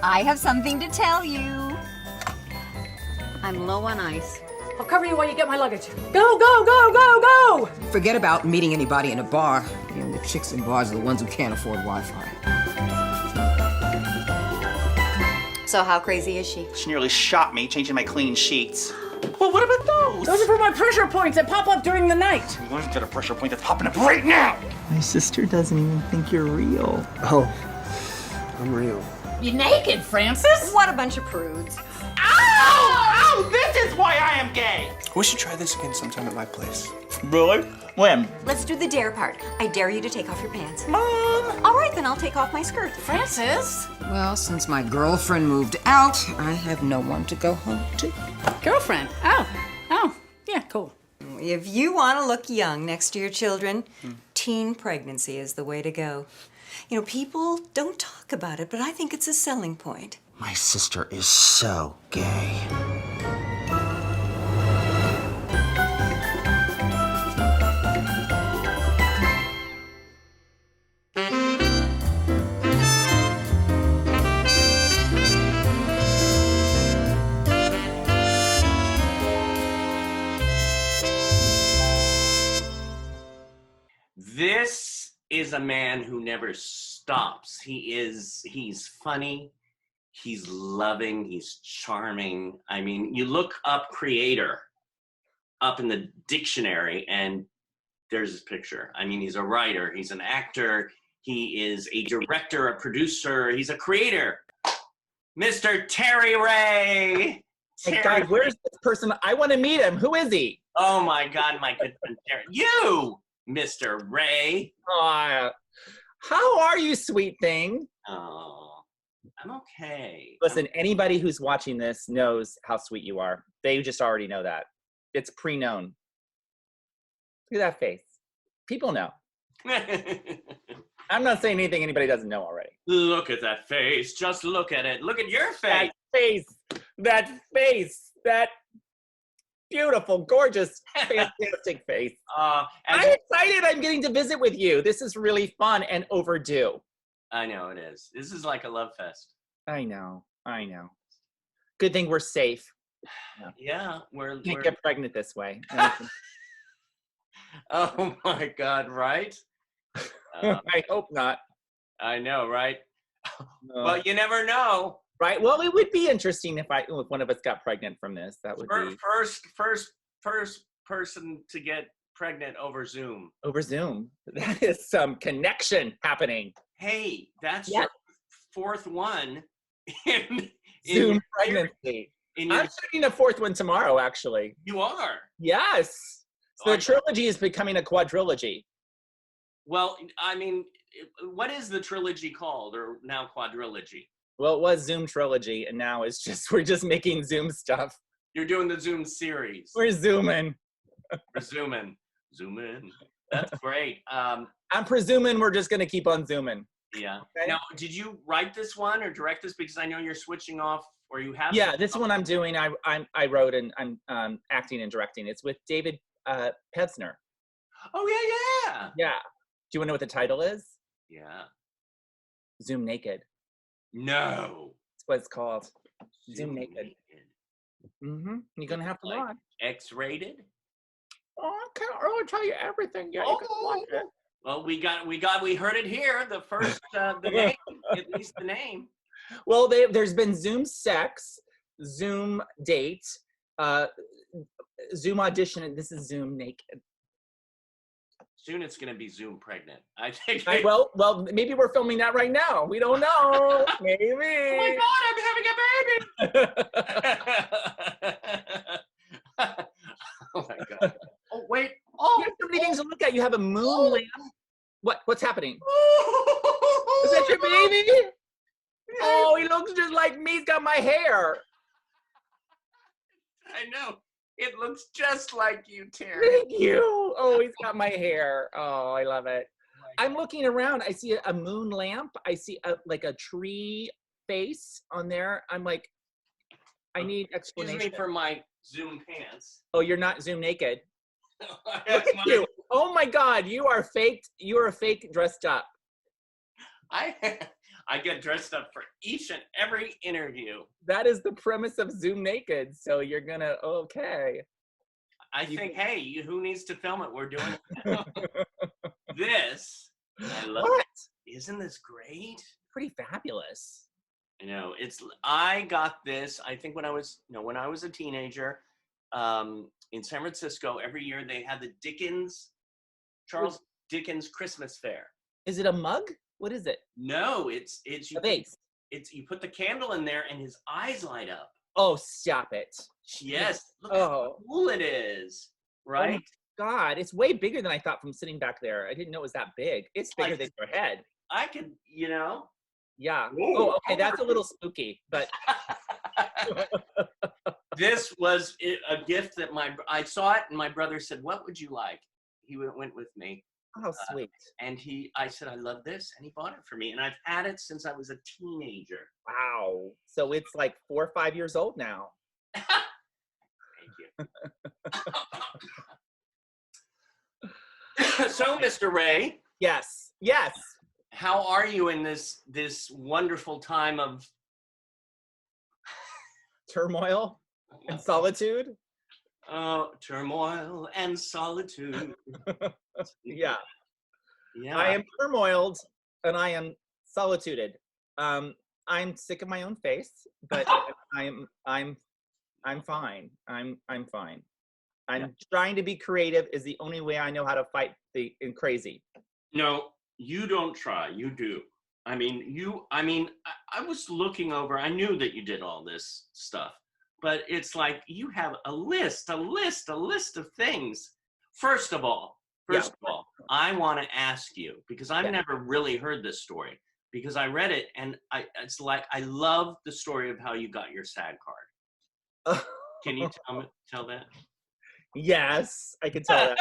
I have something to tell you. I'm low on ice. I'll cover you while you get my luggage. Go, go, go, go, go! Forget about meeting anybody in a bar. You know, the chicks in bars are the ones who can't afford Wi-Fi. So how crazy is she? She nearly shot me changing my clean sheets. Well, what about those? Those are for my pressure points that pop up during the night. You want to get a pressure point that's popping up right now. My sister doesn't even think you're real. Oh, I'm real. You naked, Francis? What a bunch of prudes. Ow! This is why I am gay! We should try this again sometime at my place. Really? When? Let's do the dare part. I dare you to take off your pants. Mom! All right, then I'll take off my skirt. Francis? Well, since my girlfriend moved out, I have no one to go home to. Girlfriend. Oh, yeah, cool. If you want to look young next to your children, teen pregnancy is the way to go. You know, people don't talk about it, but I think it's a selling point. My sister is so gay. This is a man who never stops. He's funny, he's loving, he's charming. I mean, you look up creator up in the dictionary and there's his picture. I mean, he's a writer, he's an actor, he is a director, a producer, he's a creator. Mr. Terry Ray. Hey, God, where's this person? I want to meet him. Who is he? Oh my God, my good friend Terry. You, Mr. Ray. How are you, sweet thing? Oh, I'm okay. Listen, anybody who's watching this knows how sweet you are. They just already know that. It's pre-known. Look at that face. People know. I'm not saying anything anybody doesn't know already. Look at that face. Just look at it. Look at your face. That face, that beautiful, gorgeous, fantastic face. I'm excited I'm getting to visit with you. This is really fun and overdue. I know it is. This is like a love fest. I know. Good thing we're safe. Yeah, we're Can't get pregnant this way. Oh my God, right? I hope not. I know, right? Well, you never know. Right. Well, it would be interesting if one of us got pregnant from this. That would be first person to get pregnant over Zoom. Over Zoom. That is some connection happening. Hey, that's your fourth one in Zoom pregnancy. I'm starting a fourth one tomorrow, actually. You are? Yes. So the trilogy is becoming a quadrilogy. Well, I mean, what is the trilogy called, or now quadrilogy? Well, it was Zoom trilogy, and now we're just making Zoom stuff. You're doing the Zoom series. We're zooming. We're zooming. Zoom in. That's great. I'm presuming we're just going to keep on zooming. Yeah. Okay. Now, did you write this one or direct this? Because I know you're switching off, or you have. Yeah, this one I'm doing. I wrote and I'm acting and directing. It's with David Pevsner. Oh yeah. Yeah. Do you want to know what the title is? Yeah. Zoom Naked. No. That's what it's called. Zoom Naked. Mm-hmm. You're gonna have to watch. X-rated? Oh, I can't really tell you everything yet. You can watch it. Well, we heard it here. The first, the name, at least the name. Well, there's been Zoom sex, Zoom date, Zoom audition, and this is Zoom Naked. Soon it's going to be Zoom pregnant. I think. Well, maybe we're filming that right now. We don't know. Maybe. Oh my God, I'm having a baby. Oh my God. Oh wait. Oh, you have so many things to look at. You have a moon lamp. What's happening? Is that your baby? Oh, he looks just like me. He's got my hair. I know. It looks just like you, Terry. Thank you. Oh, he's got my hair. Oh, I love it. I'm looking around. I see a moon lamp. I see like a tree face on there. I'm like, I need explanation. Excuse me for my Zoom pants. Oh, you're not Zoom naked. Look at you. Oh my God, you are faked. You are fake dressed up. I I get dressed up for each and every interview. That is the premise of Zoom Naked. So you're gonna okay. I think, hey, who needs to film it? We're doing it. This, I love What? it. Isn't this great? Pretty fabulous. I got this, I think when I was a teenager, in San Francisco, every year they had the Charles Dickens Christmas Fair. Is it a mug? What is it? No, it's A vase. you put the candle in there and his eyes light up. Oh, stop it. Yes, look how cool it is, right? Oh my God, it's way bigger than I thought from sitting back there. I didn't know it was that big. It's bigger than your head. I can, Yeah. Whoa. Oh, okay, that's a little spooky, but this was a gift that I saw it and my brother said, "What would you like?" He went with me. oh, sweet. And I said, "I love this," and he bought it for me. And I've had it since I was a teenager. Wow. So it's like 4 or 5 years old now. Thank you. So, Mr. Ray, Yes. Yes. how are you in this wonderful time of Turmoil and solitude. turmoil and solitude? Yeah. Yeah. I am turmoiled and I am solituded. I'm sick of my own face, but I'm fine. I'm fine. I'm trying to be creative is the only way I know how to fight the crazy. No, you don't try. You do. I was looking over. I knew that you did all this stuff, but it's like you have a list of things. First of all, I want to ask you, because I've never really heard this story, because I read it and it's like, I love the story of how you got your SAG card. Can you tell that? Yes, I can tell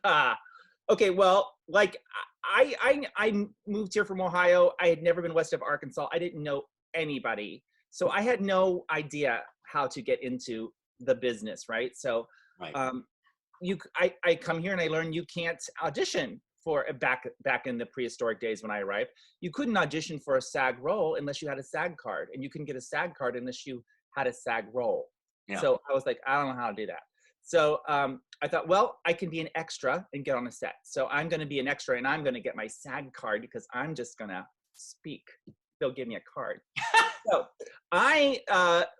that. Okay, well, like I moved here from Ohio. I had never been west of Arkansas. I didn't know anybody. So I had no idea how to get into the business, right? So Right. I come here and I learn you can't audition for back in the prehistoric days when I arrived. You couldn't audition for a SAG role unless you had a SAG card, and you couldn't get a SAG card unless you had a SAG role. Yeah. So I was like, I don't know how to do that. So I thought, well, I can be an extra and get on a set. So I'm going to be an extra and I'm going to get my SAG card because I'm just going to speak. They'll give me a card. So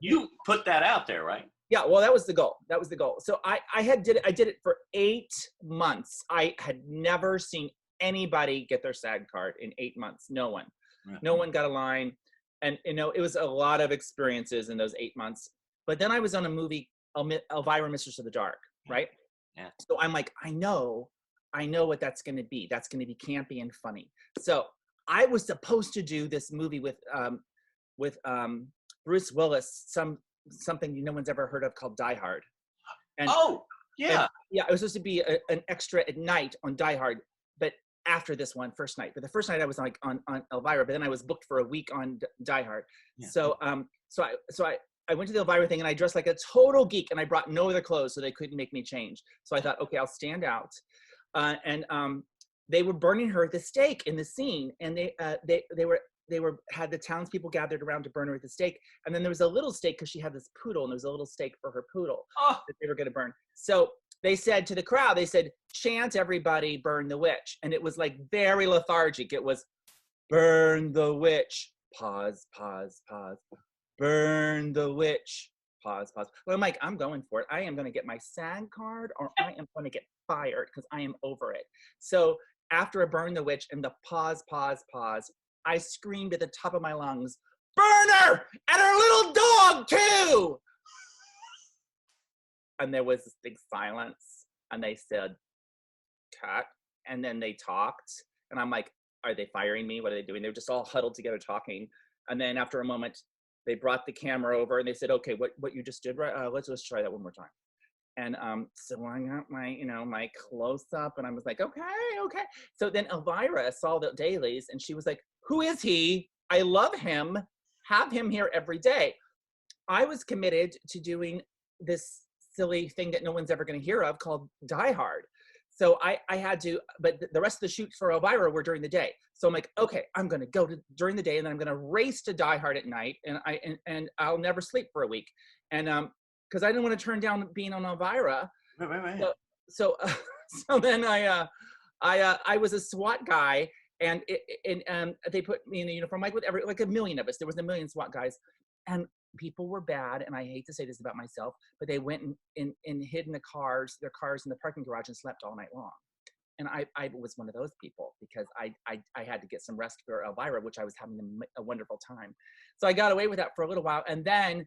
you put that out there, right? yeah, well, that was the goal. So I did it for 8 months. I had never seen anybody get their SAG card in 8 months. No one. Right. No one got a line. And, it was a lot of experiences in those 8 months. But then I was on a movie, Elvira, Mistress of the Dark, right? Yeah. So I'm like, I know what that's going to be. That's going to be campy and funny. So I was supposed to do this movie with Bruce Willis, something no one's ever heard of called Die Hard. And, yeah. I was supposed to be an extra at night on Die Hard, but after this one, first night. But the first night I was like on Elvira, but then I was booked for a week on Die Hard. Yeah. So I went to the Elvira thing and I dressed like a total geek and I brought no other clothes so they couldn't make me change. So I thought, okay, I'll stand out. And they were burning her at the stake in the scene, and they had the townspeople gathered around to burn her at the stake. And then there was a little stake because she had this poodle, and there was a little stake for her poodle that they were going to burn. So they said to the crowd, they said, chant everybody, burn the witch. And it was like very lethargic. It was burn the witch, pause, pause, pause, burn the witch, pause, pause. Well, I'm like, I'm going for it. I am going to get my SAG card or I am going to get fired because I am over it. So after a burn the witch and the pause, pause, pause, I screamed at the top of my lungs, burn her and her little dog too. And there was this big silence and they said, cut. And then they talked and I'm like, are they firing me? What are they doing? They were just all huddled together talking. And then after a moment, they brought the camera over and they said, okay, what you just did, right? Let's try that one more time. And so I got my, my close up and I was like, okay. So then Elvira saw the dailies and she was like, who is he? I love him. Have him here every day. I was committed to doing this silly thing that no one's ever going to hear of called Die Hard. So I had to, but the rest of the shoots for Elvira were during the day. So I'm like, okay, I'm gonna go to during the day, and then I'm gonna race to Die Hard at night, and I'll never sleep for a week, and because I didn't want to turn down being on Elvira. Right. So so then I was a SWAT guy, and they put me in a uniform like with like a million of us. There was a million SWAT guys, and people were bad. And I hate to say this about myself, but they went and hid in their cars in the parking garage and slept all night long. And I was one of those people because I had to get some rest for Elvira, which I was having a wonderful time. So I got away with that for a little while, and then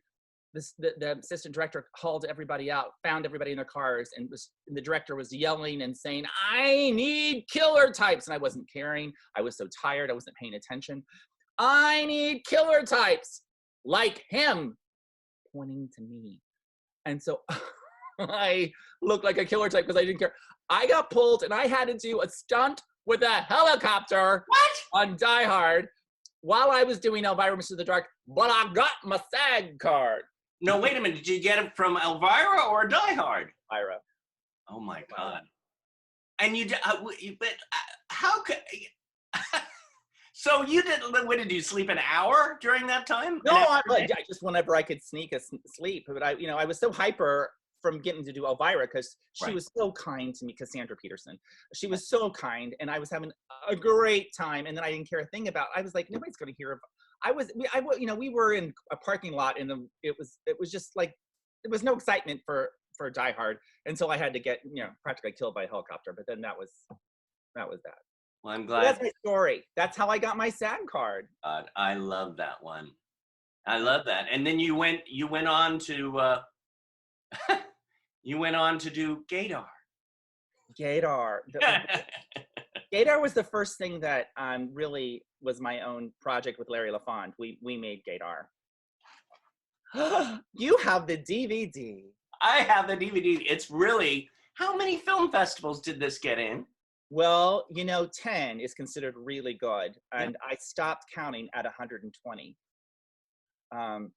the assistant director hauled everybody out, found everybody in their cars, and the director was yelling and saying, "I need killer types," and I wasn't caring. I was so tired, I wasn't paying attention. "I need killer types like him," pointing to me, and so I looked like a killer type because I didn't care. I got pulled, and I had to do a stunt with a helicopter on Die Hard while I was doing Elvira Mr. the Dark, but I got my SAG card. No, wait a minute. Did you get it from Elvira or Die Hard? Elvira. Oh my God. And but how could, so you didn't, what did you sleep an hour during that time? No, I just whenever I could sneak a sleep, but I was so hyper from getting to do Elvira because she was so kind to me, Cassandra Peterson. She was so kind, and I was having a great time, and then I didn't care a thing about, I was like, nobody's going to hear of, we were in a parking lot, and it was just like, there was no excitement for Die Hard until I had to get, practically killed by a helicopter, but then that was that. Well, I'm So glad. that's my story. That's how I got my SAG card. I love that one. I love that. And then you went on to, you went on to do Gaydar. Gaydar. Gaydar was the first thing that really was my own project with Larry LaFond. We made Gaydar. You have the DVD. I have the DVD. It's really, how many film festivals did this get in? Well, 10 is considered really good, and I stopped counting at 120. All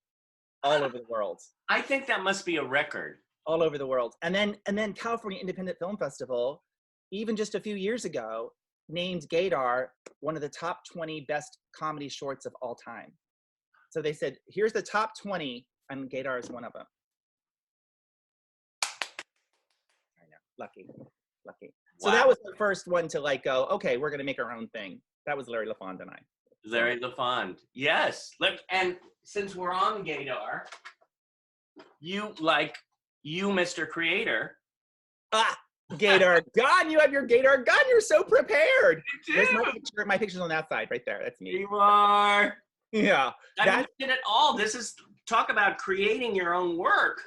over the world. I think that must be a record. All over the world. And then California Independent Film Festival, even just a few years ago, named Gaydar one of the top 20 best comedy shorts of all time. So they said, here's the top 20, and Gaydar is one of them. I know, lucky. So that was the first one to go, okay, we're gonna make our own thing. That was Larry LaFond and I. Larry LaFond, yes. Look, and since we're on Gaydar, you, Mr. Creator. Gaydar gun, you have your Gaydar gun, you're so prepared. There's my picture's on that side right there, that's me. You are. Yeah. I mean, you did it all. This is, talk about creating your own work.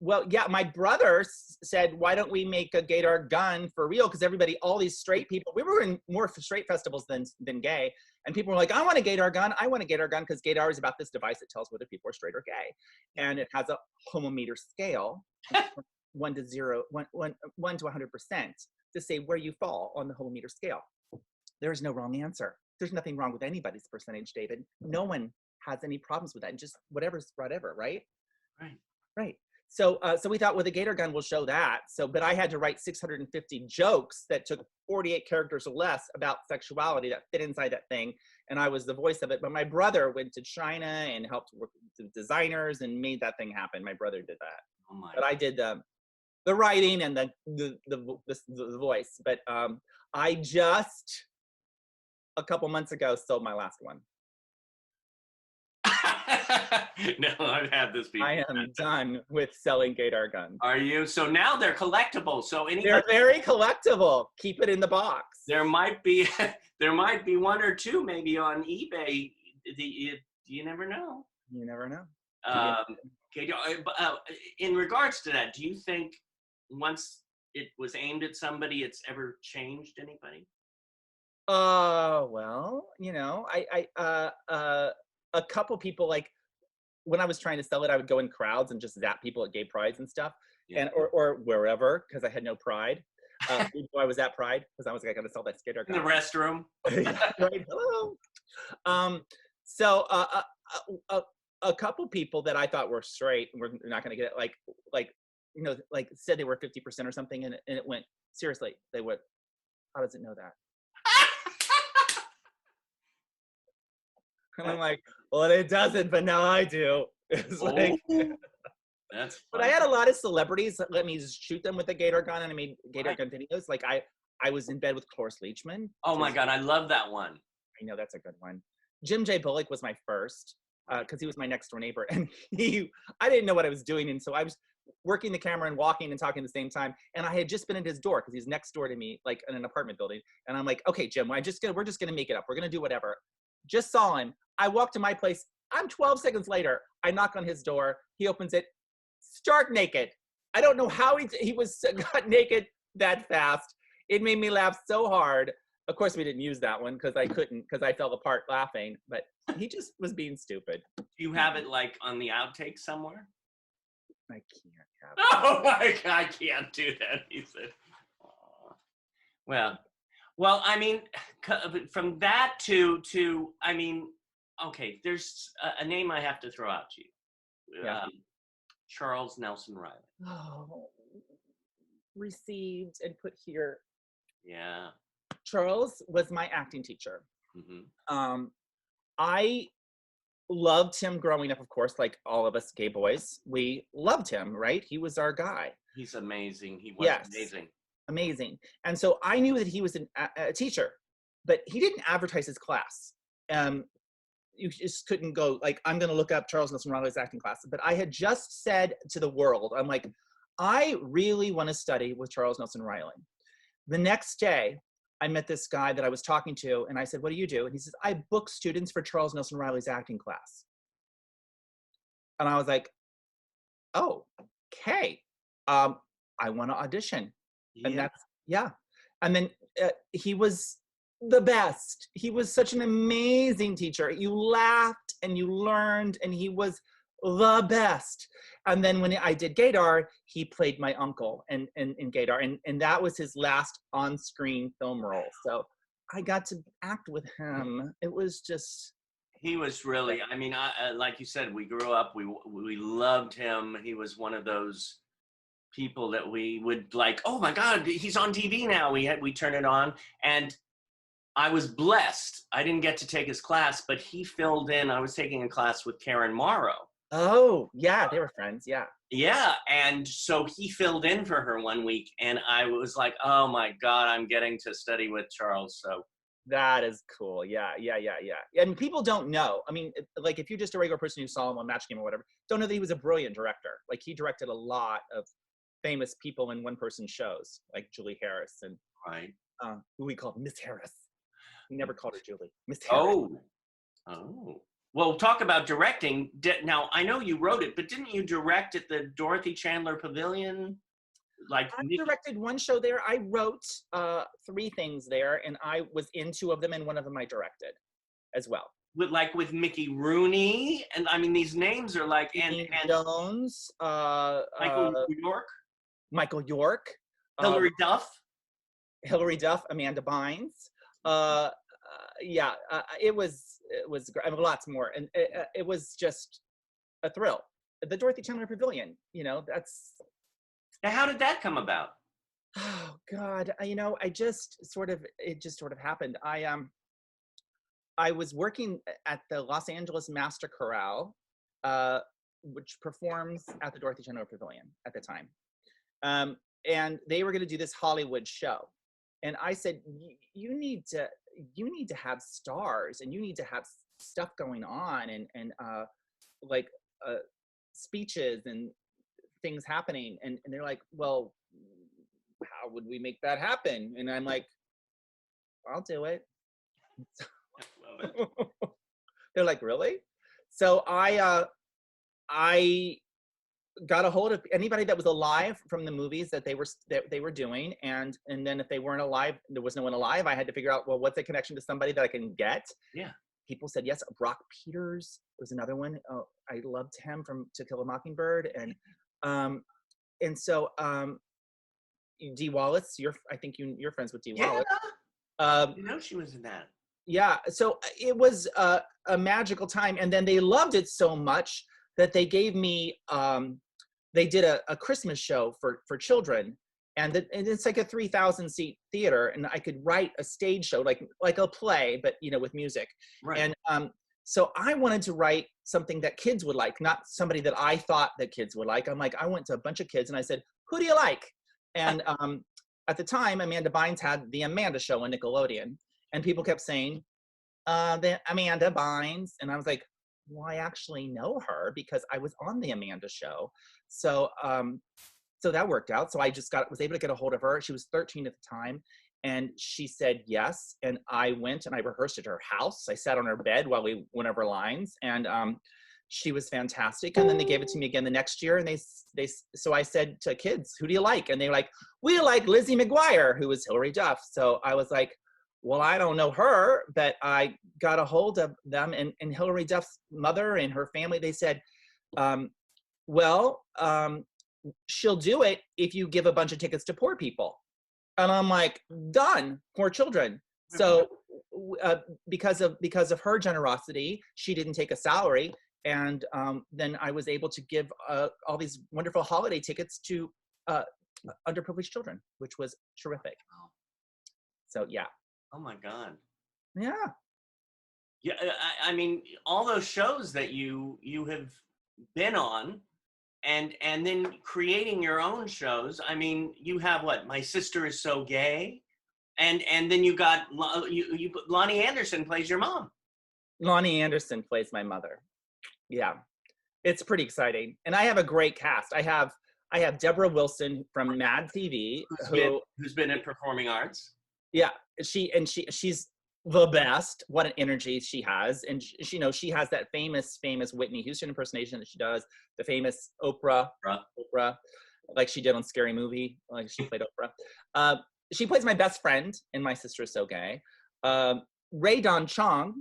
Well, yeah, my brother said, why don't we make a Gaydar gun for real? Because all these straight people, we were in more straight festivals than gay. And people were like, I want a Gaydar gun. I want a Gaydar gun, because Gaydar is about this device that tells whether people are straight or gay. And it has a homometer scale, 1 to 1 to 100%, to say where you fall on the homometer scale. There's no wrong answer. There's nothing wrong with anybody's percentage, David. No one has any problems with that. And just whatever's whatever, right? Right. So we thought, well, the Gaydar gun will show that. But I had to write 650 jokes that took 48 characters or less about sexuality that fit inside that thing. And I was the voice of it. But my brother went to China and helped work with designers and made that thing happen. My brother did that. Oh my. But I did the writing and the voice. But I just, a couple months ago, sold my last one. No, I've had this before. I am done with selling Gaydar guns. Are you? So now they're collectible. So They're very collectible. Keep it in the box. There might be one or two maybe on eBay. You never know. You never know. Okay, in regards to that, do you think once it was aimed at somebody, it's ever changed anybody? Well, a couple people, like when I was trying to sell it, I would go in crowds and just zap people at gay prides and stuff, and or wherever, because I had no pride. Before I was at Pride, because I was like, I gotta sell that skater. In the restroom. Right. Hello. So a couple people that I thought were straight, we're not gonna get it, like like said they were 50% or something, and it went, seriously, they went, how does it know that? And I'm like, well, it doesn't, but now I do. It's like, That's but I funny. had a lot of celebrities that let me just shoot them with a Gator gun, and I made Gator gun videos. Like I was in bed with Cloris Leachman. Oh my God, I love that one. I know, that's a good one. Jim J. Bullock was my first, because he was my next door neighbor, and I didn't know what I was doing, and so I was working the camera and walking and talking at the same time, and I had just been at his door because he's next door to me, like in an apartment building, and I'm like, okay, Jim, we're just gonna make it up. We're gonna do whatever. Just saw him. I walked to my place. I'm 12 seconds later. I knock on his door. He opens it, stark naked. I don't know how he got naked that fast. It made me laugh so hard. Of course, we didn't use that one because I couldn't, because I fell apart laughing. But he just was being stupid. Do you have it like on the outtake somewhere? I can't have it. Oh my God, I can't do that. He said, "Aw." Well, I mean, from that to, I mean, okay, there's a name I have to throw out to you. Yeah. Charles Nelson Riley. Oh, received and put here. Yeah. Charles was my acting teacher. Mm-hmm. I loved him growing up, of course, like all of us gay boys. We loved him, right? He was our guy. He's amazing. He was amazing. Amazing. And so I knew that he was a teacher, but he didn't advertise his class. You just couldn't go like, I'm going to look up Charles Nelson Riley's acting class. But I had just said to the world, I'm like, I really want to study with Charles Nelson Riley. The next day, I met this guy that I was talking to, and I said, what do you do? And he says, I book students for Charles Nelson Riley's acting class. And I was like, oh, okay. I want to audition. Yeah. And that's, yeah. And then he was the best. He was such an amazing teacher. You laughed and you learned, and he was the best. And then when I did Gaydar, he played my uncle in Gaydar, and that was his last on-screen film role. So I got to act with him. It was just... He was really, I mean, like you said, we grew up, we loved him. He was one of those people that we would like, oh my God, he's on TV now. We turn it on, and I was blessed. I didn't get to take his class, but he filled in. I was taking a class with Karen Morrow. Oh, yeah, they were friends, yeah. Yeah, and so he filled in for her one week, and I was like, oh my God, I'm getting to study with Charles, so. That is cool, yeah. And people don't know. I mean, like if you're just a regular person who saw him on Match Game or whatever, don't know that he was a brilliant director. Like he directed a lot of famous people in one-person shows, like Julie Harris and who we called Miss Harris. We never called her Julie. Miss Harris. Oh. Well, talk about directing. Now, I know you wrote it, but didn't you direct at the Dorothy Chandler Pavilion? Like I directed one show there. I wrote 3 things there, and I was in 2 of them, and one of them I directed as well. With Mickey Rooney, and I mean these names are like and Jones, Michael York, Hilary Duff, Amanda Bynes. It was great. I mean, lots more, and it was just a thrill. The Dorothy Chandler Pavilion, that's. Now, how did that come about? Oh God, it just sort of happened. I was working at the Los Angeles Master Chorale, which performs at the Dorothy Chandler Pavilion at the time. And they were going to do this Hollywood show. And I said, you need to have stars, and you need to have stuff going on, and speeches and things happening. And they're like, well, how would we make that happen? And I'm like, I'll do it. They're like, really? So I got a hold of anybody that was alive from the movies that they were doing, and then if they weren't alive, there was no one alive, I had to figure out, well, what's a connection to somebody that I can get? Yeah. People said yes. Brock Peters was another one. I loved him from To Kill a Mockingbird, and so Dee Wallace, I think you're friends with Dee Wallace. She was in that. Yeah, so it was a magical time, and then they loved it so much that they gave me they did a Christmas show for children, and it's like a 3,000 seat theater, and I could write a stage show like a play, but with music. Right. And so I wanted to write something that kids would like, not somebody that I thought that kids would like. I'm like, I went to a bunch of kids and I said, who do you like? And at the time, Amanda Bynes had the Amanda Show on Nickelodeon, and people kept saying, the Amanda Bynes, and I was like, well, I actually know her because I was on the Amanda Show. So so that worked out. So I just was able to get a hold of her. She was 13 at the time, and she said yes. And I went and I rehearsed at her house. I sat on her bed while we went over lines, and she was fantastic. And then they gave it to me again the next year, and so I said to kids, who do you like? And they were like, we like Lizzie McGuire, who was Hilary Duff. So I was like, well, I don't know her, but I got a hold of them, and Hilary Duff's mother and her family, they said, she'll do it if you give a bunch of tickets to poor people. And I'm like, done, poor children. So because of her generosity, she didn't take a salary. And then I was able to give all these wonderful holiday tickets to underprivileged children, which was terrific. Wow. So yeah. Oh my God. Yeah. Yeah, I mean, all those shows that you have been on, and then creating your own shows. I mean, you have what? My Sister Is So Gay, and then you got Lonnie Anderson plays your mom. Lonnie Anderson plays my mother. Yeah, it's pretty exciting, and I have a great cast. I have Deborah Wilson from Mad TV, who's been in performing arts. Yeah, she's the best. What an energy she has, and she has that famous Whitney Houston impersonation that she does, the famous Oprah, like she did on Scary Movie, like she played Oprah. She plays my best friend in My Sister Is So Gay. Ray Don Chong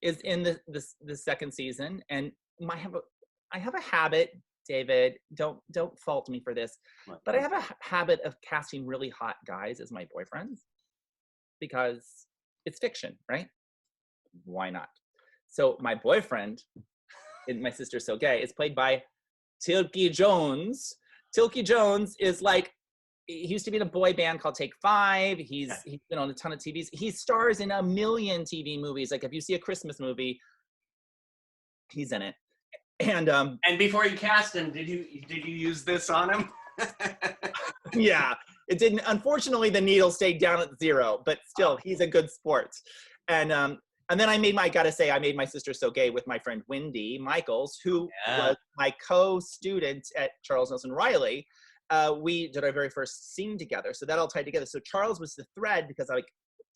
is in the second season, and I have a habit. David, don't fault me for this, but I have a habit of casting really hot guys as my boyfriends because it's fiction, right? Why not? So my boyfriend in My Sister So Gay is played by Tilky Jones. Tilky Jones is like, he used to be in a boy band called Take Five. He's been on a ton of TVs. He stars in a million TV movies. Like if you see a Christmas movie, he's in it. And before you cast him, did you use this on him? Yeah, it didn't. Unfortunately, the needle stayed down at 0, but still, he's a good sport. And then I made My Sister So Gay with my friend Wendy Michaels, who was my co-student at Charles Nelson Riley. We did our very first scene together, so that all tied together. So Charles was the thread because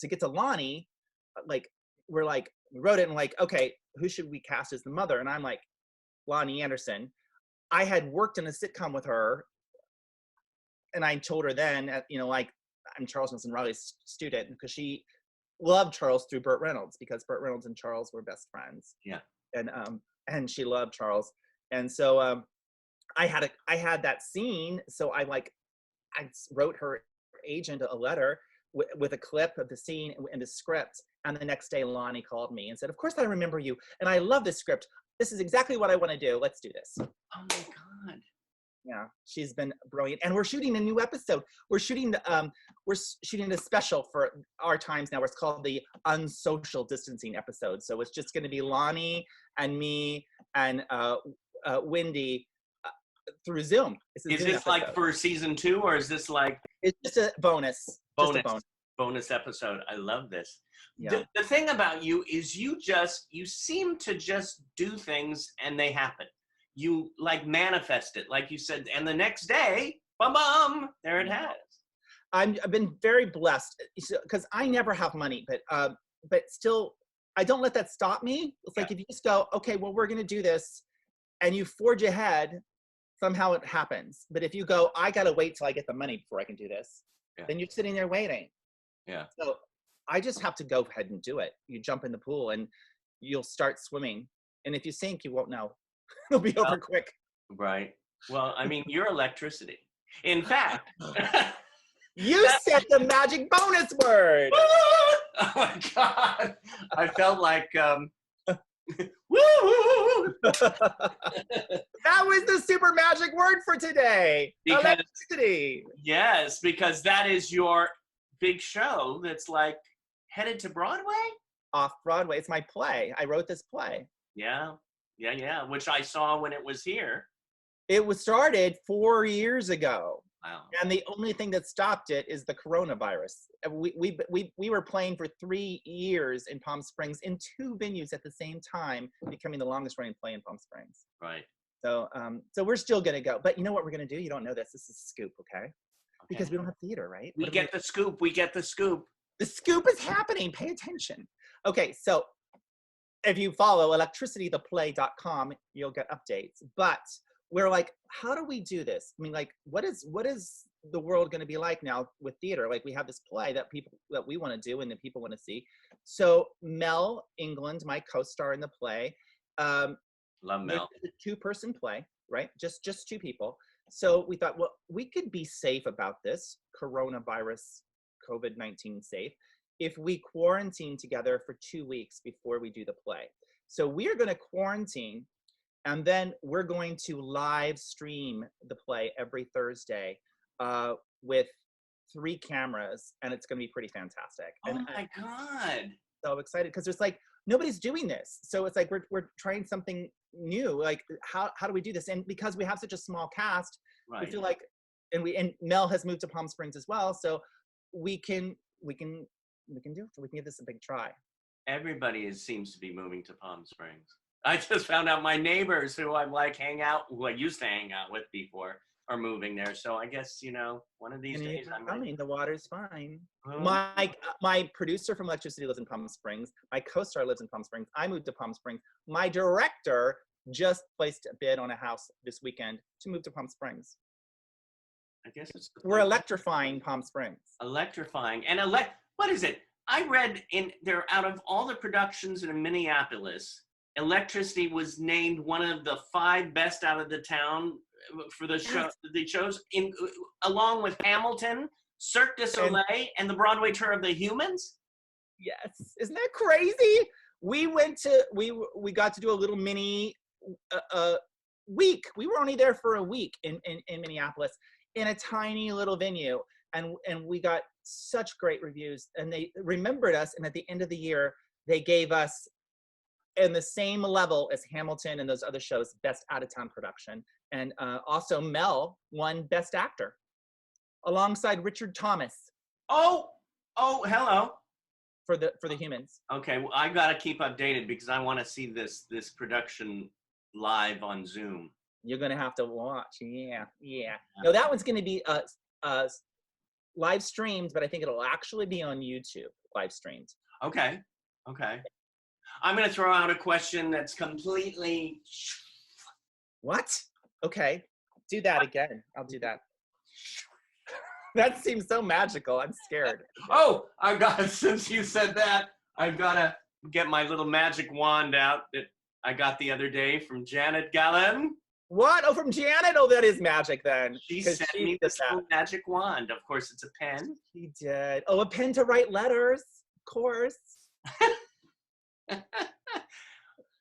to get to Lonnie, we wrote it and okay, who should we cast as the mother? And I'm like, Lonnie Anderson. I had worked in a sitcom with her, and I told her then, I'm Charles Nelson Riley's student, because she loved Charles through Burt Reynolds, because Burt Reynolds and Charles were best friends. Yeah. And she loved Charles, and so I had that scene. So I wrote her agent a letter with a clip of the scene and the script, and the next day Lonnie called me and said, "Of course I remember you, and I love this script. This is exactly what I want to do. Let's do this." Oh my God. Yeah, she's been brilliant. And we're shooting a new episode. We're shooting a special for our times now. It's called the Unsocial Distancing episode. So it's just going to be Lonnie and me and Wendy through Zoom. Is this like for season 2, or is this like? It's just a bonus. Bonus episode. I love this. Yeah. The thing about you is you seem to just do things and they happen. You manifest it, like you said, and the next day, bum, there it has. I've been very blessed because I never have money, but still, I don't let that stop me. It's like if you just go, okay, well, we're gonna do this, and you forge ahead, somehow it happens. But if you go, I gotta wait till I get the money before I can do this, then you're sitting there waiting. Yeah. So I just have to go ahead and do it. You jump in the pool and you'll start swimming. And if you sink, you won't know. It'll be over quick. Right. Well, I mean, you're electricity. In fact. You said the magic bonus word. Oh my God. I felt like, woo! That was the super magic word for today. Because- Electricity. Yes, because that is your big show that's like headed to Broadway? Off Broadway. It's my play. I wrote this play. Yeah, which I saw when it was here. It was started 4 years ago. Wow. And the only thing that stopped it is the coronavirus. We were playing for 3 years in Palm Springs in 2 venues at the same time, becoming the longest running play in Palm Springs. Right. So we're still gonna go. But you know what we're gonna do? You don't know this. This is a scoop, okay? Because Okay. we don't have theater, right? We get the scoop. We get the scoop. The scoop is happening. Pay attention. Okay, so if you follow electricitytheplay.com, you'll get updates. But we're like, how do we do this? I mean, like, what is the world going to be like now with theater? Like, we have this play that we want to do and that people want to see. So Mel England, my co-star in the play, Love Mel. it's a 2-person play, right? Just 2 people. So we thought, well, we could be safe about this coronavirus, COVID-19 safe, if we quarantine together for 2 weeks before we do the play. So we are going to quarantine, and then we're going to live stream the play every Thursday with 3 cameras, and it's going to be pretty fantastic. Oh And my God. so excited because there's like nobody's doing this, so it's like we're trying something new. Like how do we do this? And because we have such a small cast, Right. we feel like, and Mel has moved to Palm Springs as well, so we can do it. We can give this a big try. Everybody seems to be moving to Palm Springs. I just found out my neighbors who I used to hang out with before, are moving there. So I guess, one of these And days I might. the water's fine. Oh. My producer from Electricity lives in Palm Springs. My co-star lives in Palm Springs. I moved to Palm Springs. My director just placed a bid on a house this weekend to move to Palm Springs. I guess it's. We're electrifying Palm Springs. Electrifying. And what is it? I read out of all the productions in Minneapolis, Electricity was named one of the 5 best out of the town for the show. The shows along with Hamilton, Cirque du Soleil, and the Broadway tour of The Humans. Yes, isn't that crazy? We got to do a little mini week. We were only there for a week in Minneapolis in a tiny little venue, and we got such great reviews. And they remembered us, and at the end of the year, they gave us, in the same level as Hamilton and those other shows, best out-of-town production. And also Mel won Best Actor alongside Richard Thomas. Oh, hello. For the Humans. Okay, well, I gotta keep updated because I want to see this production live on Zoom. You're gonna have to watch. Yeah. No, that one's gonna be live streamed, but I think it'll actually be on YouTube live streamed. Okay. I'm gonna throw out a question that's completely. What? Okay, do that again. I'll do that. That seems so magical. I'm scared. Oh, since you said that, I've gotta get my little magic wand out that I got the other day from Janet Gallen. What? Oh, from Janet? Oh, that is magic then. She 'Cause sent she me did this that. little magic wand. Of course, it's a pen. She did. Oh, a pen to write letters. Of course.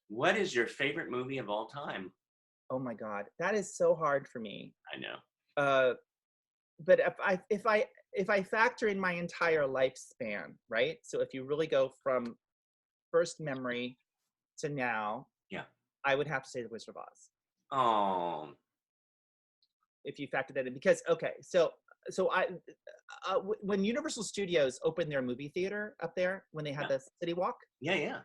What is your favorite movie of all time? Oh my God, that is so hard for me. I know. But if I factor in my entire lifespan, right? So if you really go from first memory to now, Yeah. I would have to say The Wizard of Oz. Oh. If you factor that in, because so when Universal Studios opened their movie theater up there, when they had the City Walk, Yeah.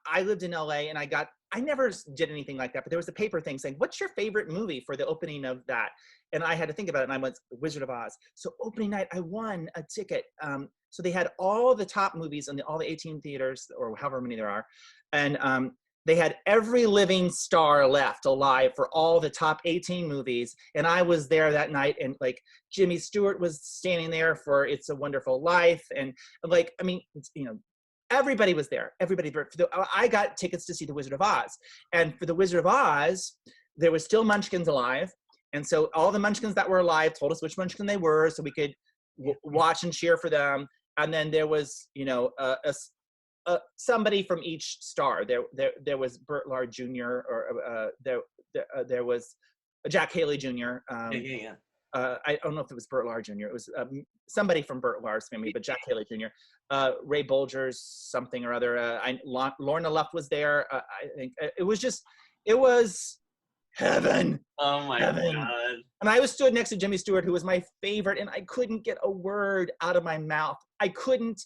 I lived in LA and I never did anything like that, but there was a paper thing saying, what's your favorite movie for the opening of that? And I had to think about it, and I went, Wizard of Oz. So opening night, I won a ticket. So they had all the top movies in all the 18 theaters, or however many there are. And they had every living star left alive for all the top 18 movies. And I was there that night, and like Jimmy Stewart was standing there for It's a Wonderful Life. And like, I mean, everybody was there. I got tickets to see The Wizard of Oz. And for The Wizard of Oz, there was still Munchkins alive. And so all the Munchkins that were alive told us which Munchkin they were, so we could watch and cheer for them. And then there was, somebody from each star. There was Burt Lahr Jr. or there was Jack Haley Jr. Yeah. I don't know if it was Burt Lahr Jr. It was somebody from Burt Lahr's family, but Jack Haley Jr. Ray Bolger's something or other. Lorna Luft was there. I think it was heaven. Oh my Heaven. God. And I was stood next to Jimmy Stewart, who was my favorite, and I couldn't get a word out of my mouth. I couldn't.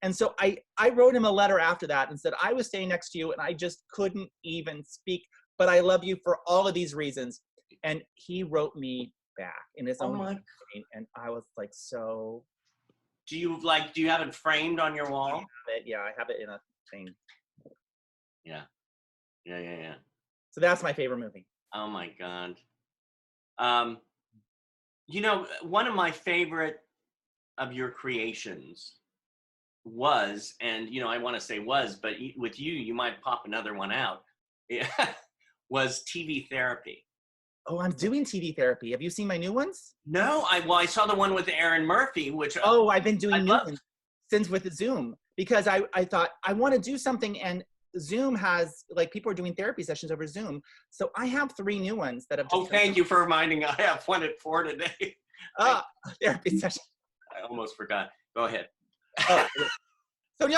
And so I wrote him a letter after that and said, I was staying next to you and I just couldn't even speak, but I love you for all of these reasons. And he wrote me back in his own way, and I was like, so. Do you have it framed on your wall? I have it in a thing. Yeah. So that's my favorite movie. Oh my God. One of my favorite of your creations was, and I want to say was, but with you might pop another one out. Yeah, was TV therapy. Oh, I'm doing TV therapy. Have you seen my new ones? No, I saw the one with Aaron Murphy, which I've been doing new ones since with Zoom, because I thought I want to do something, and Zoom has, like, people are doing therapy sessions over Zoom. So I have 3 new ones that have just thank you for reminding. I have one at 4 today. Therapy session. I almost forgot. Go ahead. So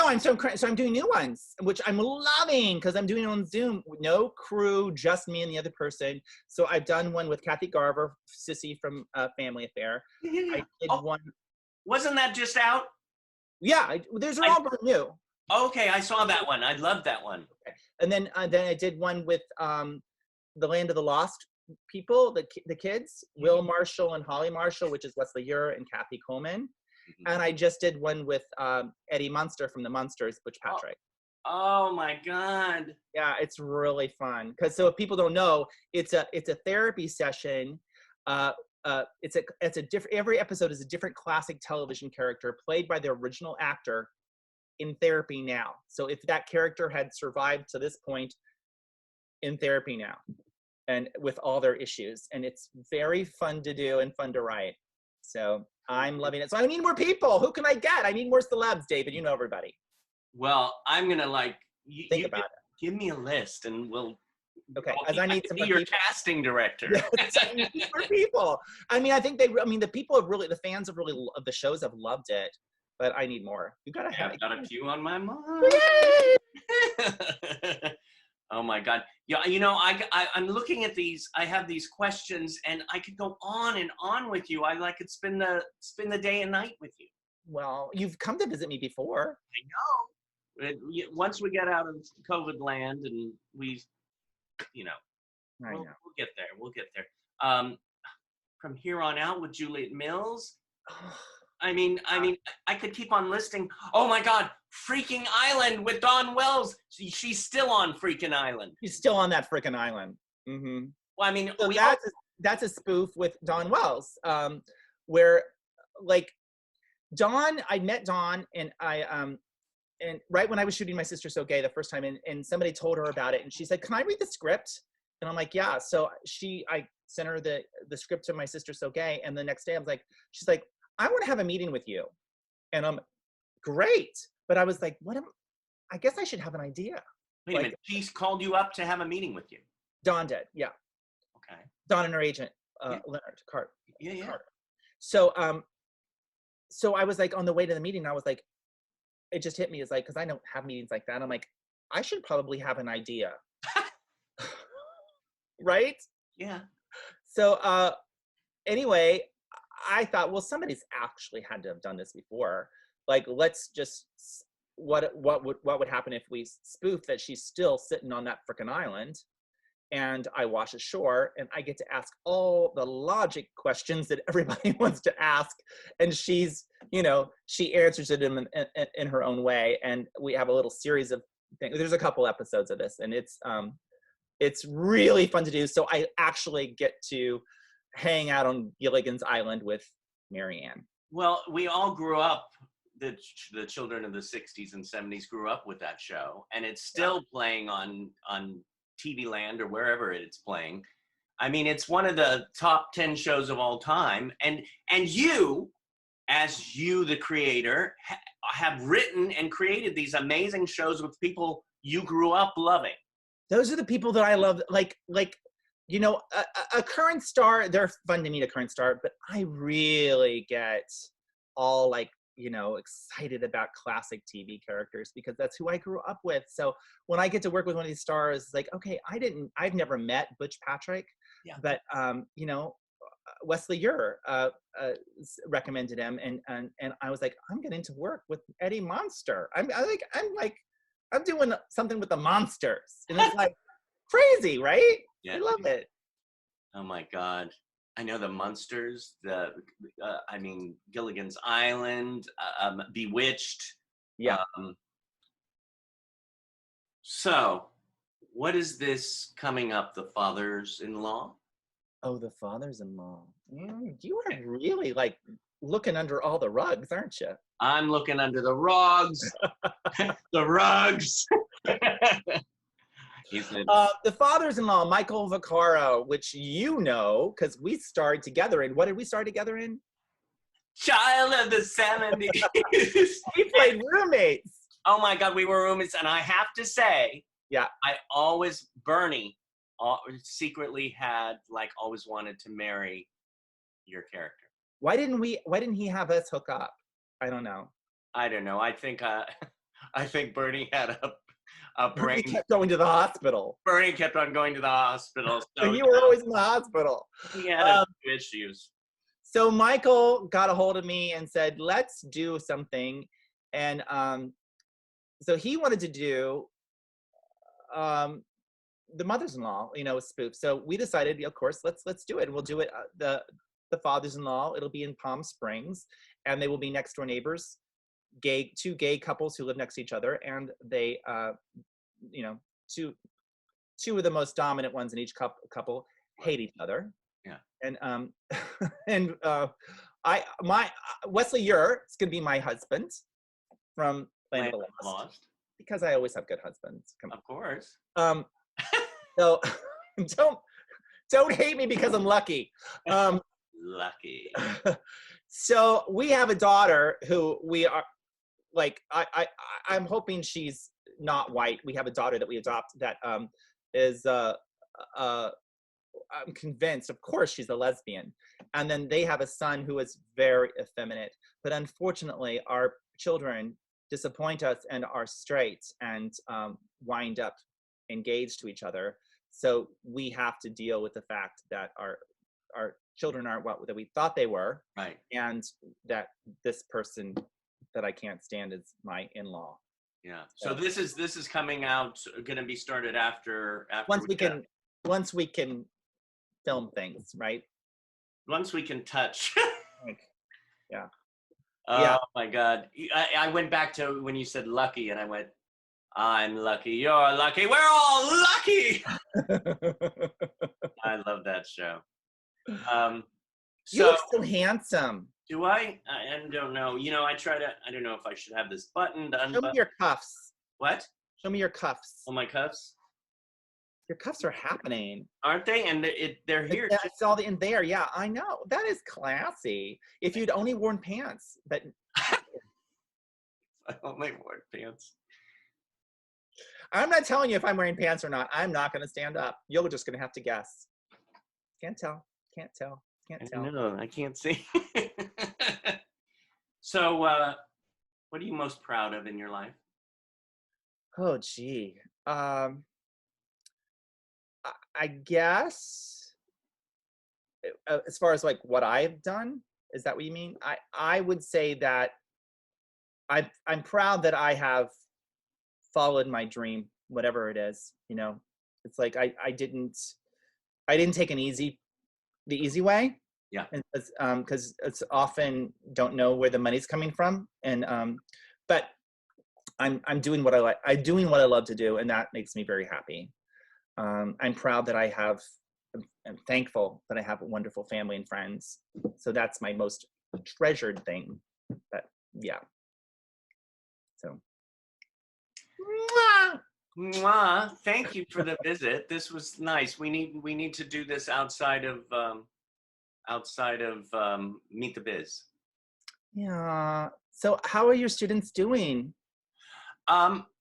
I'm doing new ones, which I'm loving, because I'm doing it on Zoom. No crew, just me and the other person. So I've done one with Kathy Garver, Sissy from Family Affair. I did one. Wasn't that just out? Yeah, they're all brand new. Okay, I saw that one. I loved that one. Okay. And then I did one with the Land of the Lost people, the kids, Will Marshall and Holly Marshall, which is Wesley Ure and Kathy Coleman. And I just did one with Eddie Munster from the Munsters, Butch Patrick. Oh my God. Yeah, it's really fun. So if people don't know, it's a therapy session. It's a different. Every episode is a different classic television character played by the original actor in therapy now. So if that character had survived to this point, in therapy now, and with all their issues, and it's very fun to do and fun to write. So I'm loving it. So I need more people. Who can I get? I need more celebs, David. You know everybody. Well, I'm gonna think about it. Give me a list, and we'll. Okay, as I need some be your casting director. I need more people. I mean, I think the people have really, the fans of the shows have loved it, but I need more. You gotta have. I've got a few on my mind. Oh my God. Yeah, I'm looking at these. I have these questions, and I could go on and on with you. I could spend the day and night with you. Well, you've come to visit me before. I know. Once we get out of COVID land, and we'll get there. We'll get there. From here on out with Juliet Mills. I mean, I could keep on listing. Oh my God, Freaking Island with Dawn Wells. She's still on Freaking Island. She's still on that freaking island. Mm-hmm. Well, I mean, so that's a spoof with Dawn Wells, where, like, Dawn. I met Dawn, and and right when I was shooting My Sister So Gay the first time, and somebody told her about it, and she said, "Can I read the script?" And I'm like, "Yeah." So I sent her the script to My Sister So Gay, and the next day I was like, she's like, "I want to have a meeting with you," and I'm great, but I was like, I guess I should have an idea. Wait a minute, she's called you up to have a meeting with you. Dawn did, yeah. Okay. Dawn and her agent, Yeah. Leonard Carter. Yeah. Carter. So so I was like, on the way to the meeting, I was like, it just hit me, as like, because I don't have meetings like that. I'm like, I should probably have an idea. Right? Yeah. So anyway, I thought, well, somebody's actually had to have done this before. Like, let's just, what would happen if we spoof that she's still sitting on that frickin' island, and I wash ashore, and I get to ask all the logic questions that everybody wants to ask, and she's, she answers it in her own way, and we have a little series of things. There's a couple episodes of this, and it's really fun to do. So I actually get to hang out on Gilligan's Island with Marianne. Well, we all grew up, the children of the 60s and 70s grew up with that show, and it's still playing on TV Land or wherever it's playing. I mean, it's one of the top 10 shows of all time. And you, as the creator, have written and created these amazing shows with people you grew up loving. Those are the people that I love. Like, you know, a current star, they're fun to meet, a current star, but I really get all like, you know, excited about classic TV characters because that's who I grew up with. So when I get to work with one of these stars, it's like, okay, I've never met Butch Patrick, but, you know, Wesley Ure recommended him, and I was like, I'm getting to work with Eddie Monster. I'm doing something with the monsters, and it's like crazy, right? Yeah. I love it. Oh my God. I know the Munsters, I mean, Gilligan's Island, Bewitched. Yeah. So what is this coming up, The Fathers-in-Law? Oh, The Fathers-in-Law. You are really like looking under all the rugs, aren't you? I'm looking under the rugs. The rugs. He said, The Fathers-in-Law, Michael Vaccaro, which you know, because we starred together in, what did we star together in? Child of the 70s. We played roommates. Oh my God, we were roommates. And I have to say, Yeah. Bernie secretly had, like, always wanted to marry your character. Why didn't he have us hook up? I don't know. I don't know. I think Bernie had a Bernie brain. kept going to the hospital. Bernie kept on going to the hospital. So You were always in the hospital. he had a few issues. So Michael got a hold of me and said, let's do something. And so he wanted to do the Mothers-in-Law, you know, a spoof. So we decided, of course, let's do it. And we'll do it, the Fathers-in-Law. It'll be in Palm Springs, and they will be next door neighbors, two gay couples who live next to each other. And they, you know, two of the most dominant ones in each couple hate each other. Yeah. And Wesley Ure is going to be my husband from Land of the Lost, because I always have good husbands. Come on. Of course. So don't hate me because I'm lucky. Lucky. So we have a daughter who we are like, I'm hoping she's not white. We have a daughter that we adopt that is I'm convinced, of course, she's a lesbian. And then they have a son who is very effeminate. But unfortunately, our children disappoint us and are straight and wind up engaged to each other. So we have to deal with the fact that our children aren't what that we thought they were. Right. And that this person that I can't stand is my in-law. Yeah. So this is coming out, going to be started after once we can film things, right? Once we can touch. Yeah. Oh Yeah. my God. I went back to when you said lucky, and I went, I'm lucky, you're lucky, we're all lucky. I love that show. You look so handsome. Do I? I don't know. You know, I don't know if I should have this button to Show me unbutton. your cuffs. What? Show me your cuffs. Oh, my cuffs? Your cuffs are happening. Aren't they? And they're here. I saw it in there. Yeah, I know. That is classy. If you'd only worn pants, but I only wore pants. I'm not telling you if I'm wearing pants or not. I'm not going to stand up. You're just going to have to guess. Can't tell. Can't tell. Can't tell. No, I can't see. So, what are you most proud of in your life? Oh, gee. I guess as far as like what I've done, is that what you mean? I would say that I'm proud that I have followed my dream, whatever it is. You know, it's like I didn't take the easy way. Yeah. Because it's often don't know where the money's coming from, and but I'm doing what I like. I'm doing what I love to do, and that makes me very happy. I'm proud that I'm thankful that I have a wonderful family and friends. So that's my most treasured thing. But yeah. So. Mwah. Thank you for the visit. This was nice. We need to do this outside of Meet the Biz. Yeah. So how are your students doing?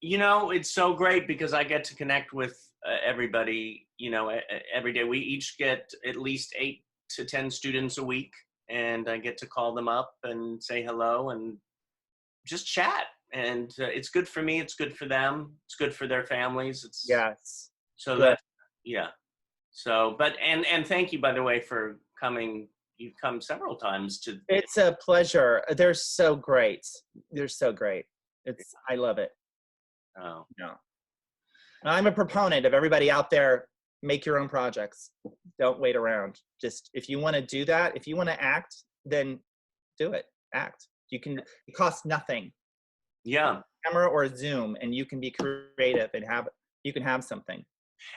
You know, it's so great because I get to connect with everybody, you know, every day. We each get at least 8 to 10 students a week, and I get to call them up and say hello and just chat. And it's good for me. It's good for them. It's good for their families. It's Yes. so Good. that, yeah. So, but, and thank you, by the way, for coming. You've come several times to. It's a pleasure. They're so great. They're so great. I love it. Oh, Yeah. I'm a proponent of everybody out there, make your own projects. Don't wait around. Just, if you want to do that, if you want to act, then do it. Act. You can, it costs nothing. yeah. Camera or Zoom, and you can be creative and you can have something.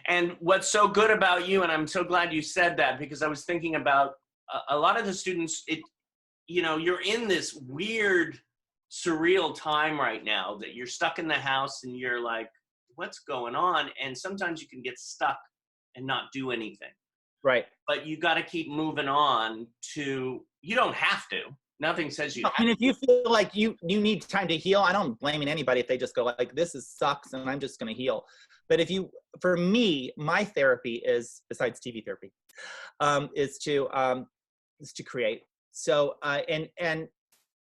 And what's so good about you, and I'm so glad you said that, because I was thinking about a lot of the students, you know, you're in this weird, surreal time right now that you're stuck in the house and you're like, what's going on? And sometimes you can get stuck and not do anything. Right. But you got to keep moving on you don't have to. Nothing says you have I mean, if you feel like you need time to heal, I don't blame anybody if they just go like, this sucks and I'm just going to heal. But for me, my therapy is, besides TV therapy, is to create. So, and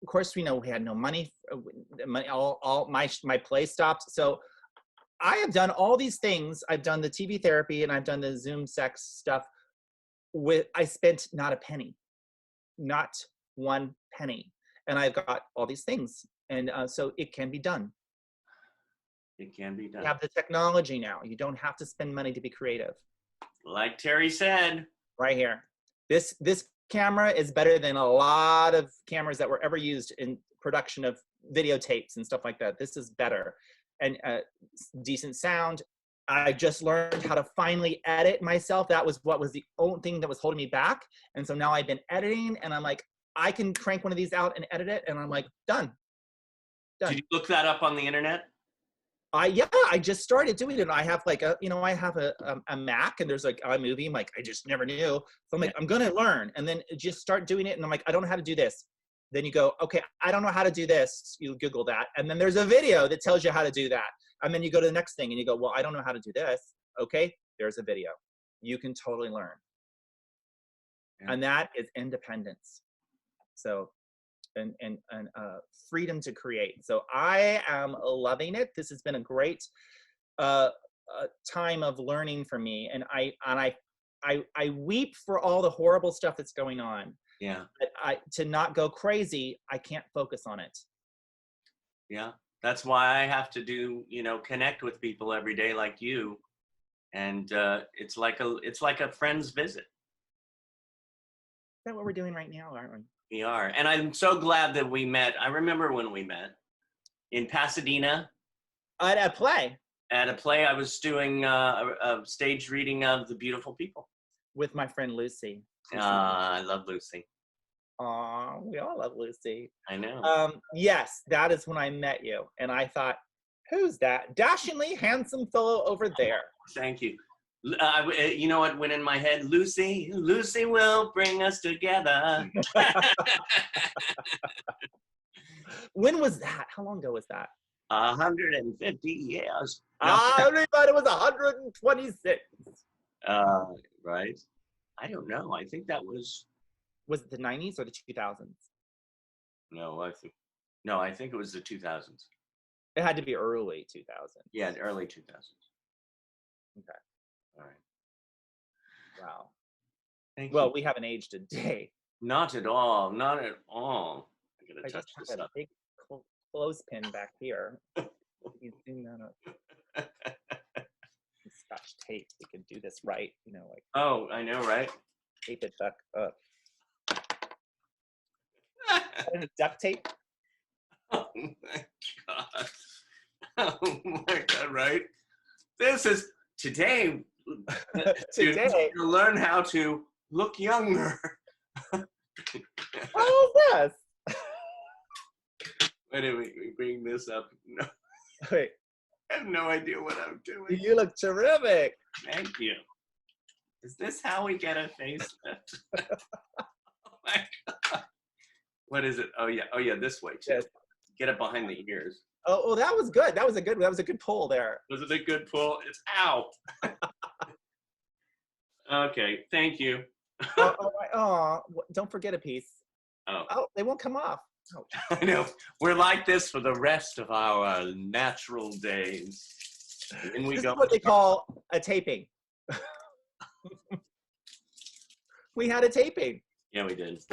of course, we know we had no money, all my play stopped. So I have done all these things. I've done the TV therapy and I've done the Zoom sex stuff I spent not a penny, not one penny. And I've got all these things. And so it can be done. It can be done. You have the technology now. You don't have to spend money to be creative. Like Terry said. Right here. This camera is better than a lot of cameras that were ever used in production of videotapes and stuff like that. This is better. And decent sound. I just learned how to finally edit myself. That was what was the only thing that was holding me back. And so now I've been editing and I'm like, I can crank one of these out and edit it. And I'm like, done. Did you look that up on the internet? Yeah, I just started doing it. I have like I have a Mac and there's like iMovie. I'm like, I just never knew. So I'm like, I'm going to learn and then just start doing it. And I'm like, I don't know how to do this. Then you go, okay, I don't know how to do this. You Google that. And then there's a video that tells you how to do that. And then you go to the next thing and you go, well, I don't know how to do this. Okay, there's a video. You can totally learn. Yeah. And that is independence. So, and freedom to create. So I am loving it. This has been a great time of learning for me. And I weep for all the horrible stuff that's going on. Yeah. But to not go crazy, I can't focus on it. Yeah. That's why I have to connect with people every day like you. And it's like a friend's visit. Is that what we're doing right now, aren't we? We are. And I'm so glad that we met. I remember when we met in Pasadena. At a play. At a play. I was doing a stage reading of The Beautiful People. With my friend Lucy. I love Lucy. Aw, we all love Lucy. I know. Yes, that is when I met you. And I thought, who's that? Dashingly handsome fellow over there. Thank you. You know what went in my head? Lucy will bring us together. When was that? How long ago was that? 150 years. I thought it was 126. Right. I don't know. I think that was. Was it the 90s or the 2000s? No, I think it was the 2000s. It had to be early 2000s. Yeah, early 2000s. Okay. All right. Wow. Thank well, you. we haven't aged a day. Not at all. Not at all. I gotta touch just this have up. a big clothespin back here. You zoom that up. Scotch tape. We could do this right. Like. Oh, I know, right? Tape it back up. Duct tape. Oh my god. Oh my god, right? This is today. Today. To learn how to look younger. Oh, yes. Wait a minute, we bring this up. No, Wait. I have no idea what I'm doing. You look terrific. Thank you. Is this how we get a facelift? Oh my god. What is it? Oh yeah, this way too. Yes. Get it behind the ears. Oh, that was good. That was a good pull there. Was it a good pull? It's ow. Okay, thank you. Oh, don't forget a piece. Oh, Oh, they won't come off. Oh. I know. We're like this for the rest of our natural days. And we This go. is what they call a taping. We had a taping. Yeah, we did.